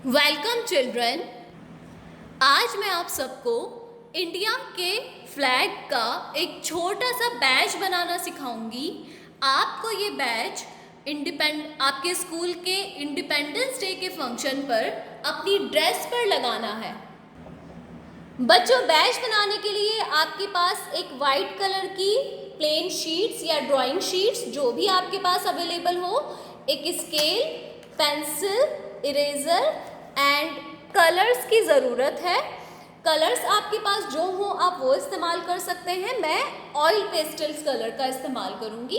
Welcome children. आज मैं आप सबको इंडिया के फ्लैग का एक छोटा सा बैज बनाना सिखाऊंगी। आपको ये बैज आपके स्कूल के इंडिपेंडेंस डे के फंक्शन पर अपनी ड्रेस पर लगाना है। बच्चों, बैज बनाने के लिए आपके पास एक वाइट कलर की प्लेन शीट्स या ड्राइंग शीट्स जो भी आपके पास अवेलेबल हो, एक scale, pencil, eraser and colours की ज़रूरत है। कलर्स आपके पास जो हो आप वो इस्तेमाल कर सकते हैं। मैं ऑयल पेस्टल्स कलर का इस्तेमाल करूँगी।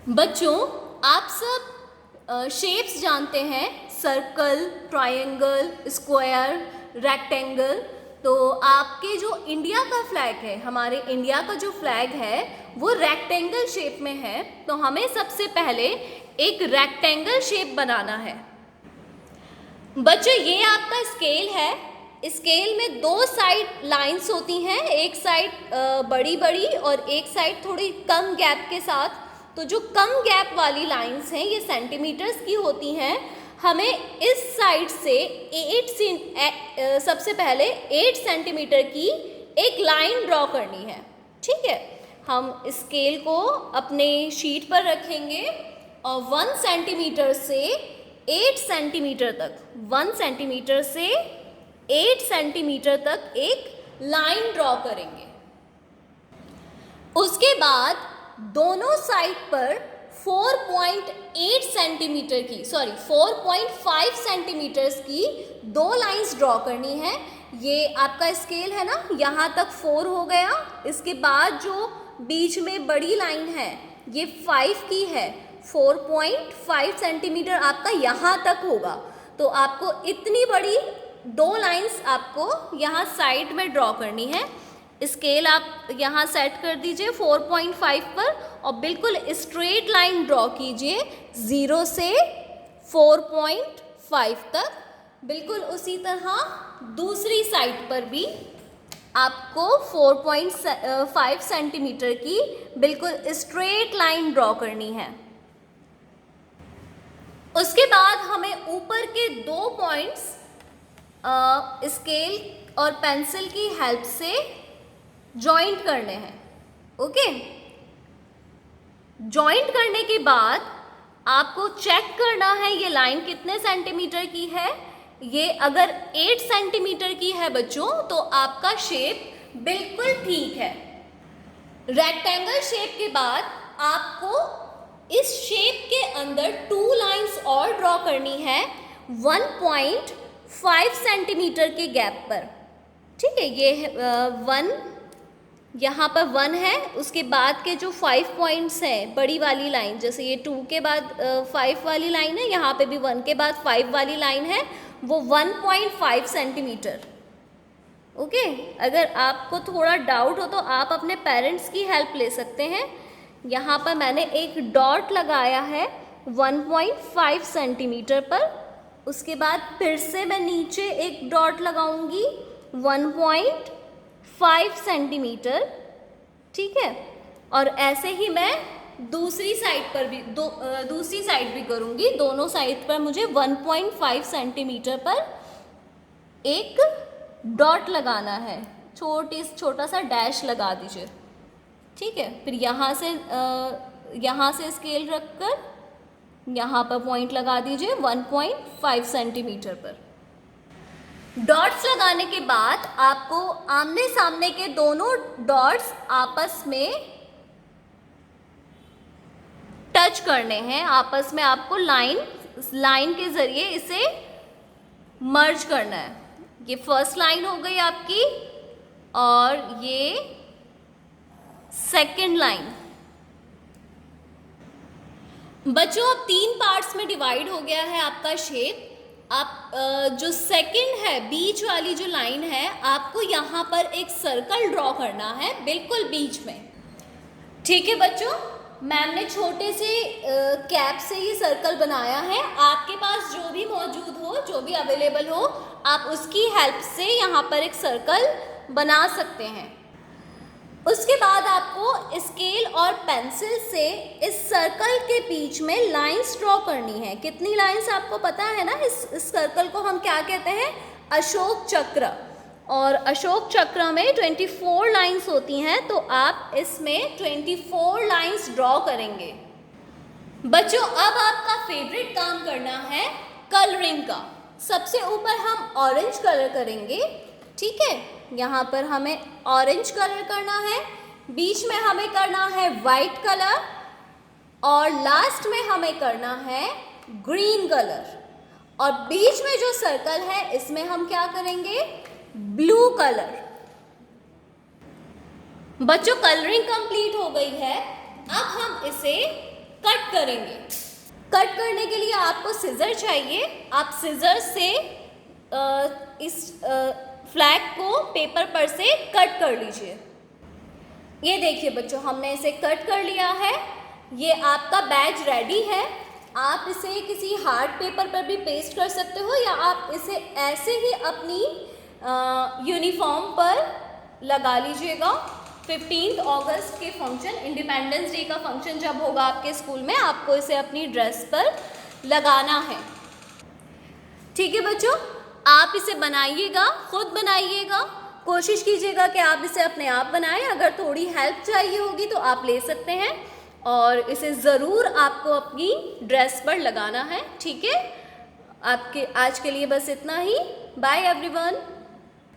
बच्चों, आप सब शेप्स जानते हैं, सर्कल, ट्रायंगल, स्क्वायर, रेक्टेंगल। तो आपके जो इंडिया का फ्लैग है, हमारे इंडिया का जो फ्लैग है वो रेक्टेंगल शेप में है। तो हमें सबसे पहले एक रेक्टेंगल शेप बनाना है। बच्चों, ये आपका स्केल है। स्केल में दो साइड लाइंस होती हैं, एक साइड बड़ी बड़ी और एक साइड थोड़ी कम गैप के साथ। तो जो कम गैप वाली लाइंस हैं ये सेंटीमीटर्स की होती हैं। हमें इस साइड से सबसे पहले 8 सेंटीमीटर की एक लाइन ड्रॉ करनी है। ठीक है, हम स्केल को अपने शीट पर रखेंगे और 1 सेंटीमीटर से 8 सेंटीमीटर तक 1 सेंटीमीटर से 8 सेंटीमीटर तक एक लाइन ड्रॉ करेंगे। उसके बाद दोनों साइड पर 4.5 सेंटीमीटर्स की दो लाइंस ड्रॉ करनी है। ये आपका स्केल है ना, यहाँ तक 4 हो गया। इसके बाद जो बीच में बड़ी लाइन है ये 5 की है। 4.5 सेंटीमीटर आपका यहाँ तक होगा। तो आपको इतनी बड़ी दो लाइंस आपको यहाँ साइड में ड्रॉ करनी है। स्केल आप यहाँ सेट कर दीजिए 4.5 पर और बिल्कुल स्ट्रेट लाइन ड्रॉ कीजिए 0 से 4.5 तक। बिल्कुल उसी तरह दूसरी साइड पर भी आपको 4.5 सेंटीमीटर की बिल्कुल स्ट्रेट लाइन ड्रॉ करनी है। उसके बाद हमें ऊपर के 2 पॉइंट्स स्केल और पेंसिल की हेल्प से जॉइंट करने हैं। ओके, जॉइंट करने के बाद आपको चेक करना है ये लाइन कितने सेंटीमीटर की है। ये अगर 8 सेंटीमीटर की है बच्चों तो आपका शेप बिल्कुल ठीक है। रेक्टेंगल शेप के बाद आपको इस शेप के अंदर 2 लाइंस और ड्रॉ करनी है 1.5 सेंटीमीटर के गैप पर। ठीक है, ये 1 यहाँ पर 1 है। उसके बाद के जो 5 पॉइंट्स हैं, बड़ी वाली लाइन, जैसे ये 2 के बाद 5 वाली लाइन है, यहाँ पे भी 1 के बाद 5 वाली लाइन है, वो 1.5 सेंटीमीटर। ओके, अगर आपको थोड़ा डाउट हो तो आप अपने पेरेंट्स की हेल्प ले सकते हैं। यहाँ पर मैंने एक डॉट लगाया है 1.5 सेंटीमीटर पर। उसके बाद फिर से मैं नीचे एक डॉट लगाऊंगी 1.5 सेंटीमीटर। ठीक है, और ऐसे ही मैं दूसरी साइड पर भी दूसरी साइड भी करूंगी। दोनों साइड पर मुझे 1.5 सेंटीमीटर पर एक डॉट लगाना है। छोटा सा डैश लगा दीजिए। ठीक है, फिर यहाँ से स्केल रखकर यहाँ पर पॉइंट लगा दीजिए 1.5 सेंटीमीटर पर। डॉट्स लगाने के बाद आपको आमने सामने के दोनों डॉट्स आपस में टच करने हैं। आपस में आपको लाइन के ज़रिए इसे मर्ज करना है। ये फर्स्ट लाइन हो गई आपकी और ये सेकेंड लाइन। बच्चों, अब 3 पार्ट्स में डिवाइड हो गया है आपका शेप। आप जो सेकंड है, बीच वाली जो लाइन है, आपको यहाँ पर एक सर्कल ड्रॉ करना है बिल्कुल बीच में। ठीक है बच्चों, मैम ने छोटे से कैप से ये सर्कल बनाया है। आपके पास जो भी मौजूद हो, जो भी अवेलेबल हो, आप उसकी हेल्प से यहाँ पर एक सर्कल बना सकते हैं। उसके बाद आपको स्केल और पेंसिल से इस सर्कल के बीच में लाइंस ड्रॉ करनी है। कितनी लाइंस आपको पता है ना? इस सर्कल को हम क्या कहते हैं? अशोक चक्र। और अशोक चक्र में 24 लाइंस होती हैं, तो आप इसमें 24 लाइंस ड्रॉ करेंगे। बच्चों, अब आपका फेवरेट काम करना है कलरिंग का। सबसे ऊपर हम ऑरेंज कलर करेंगे, ठीक है? यहाँ पर हमें ऑरेंज कलर करना है, बीच में हमें करना है वाइट कलर और लास्ट में हमें करना है ग्रीन कलर। और बीच में जो सर्कल है इसमें हम क्या करेंगे? Blue colour. बच्चों, कलरिंग कंप्लीट हो गई है। अब हम इसे कट करेंगे। कट करने के लिए आपको सिजर चाहिए। आप सिजर से इस फ्लैग को पेपर पर से कट कर लीजिए। ये देखिए बच्चों, हमने इसे कट कर लिया है। ये आपका बैज रेडी है। आप इसे किसी हार्ड पेपर पर भी पेस्ट कर सकते हो या आप इसे ऐसे ही अपनी यूनिफॉर्म पर लगा लीजिएगा। 15 अगस्त के फंक्शन, इंडिपेंडेंस डे का फंक्शन जब होगा आपके स्कूल में, आपको इसे अपनी ड्रेस पर लगाना है। ठीक है बच्चों, आप इसे बनाइएगा, खुद बनाइएगा। कोशिश कीजिएगा कि आप इसे अपने आप बनाएं। अगर थोड़ी हेल्प चाहिए होगी तो आप ले सकते हैं और इसे ज़रूर आपको अपनी ड्रेस पर लगाना है, ठीक है? आपके आज के लिए बस इतना ही। Bye everyone.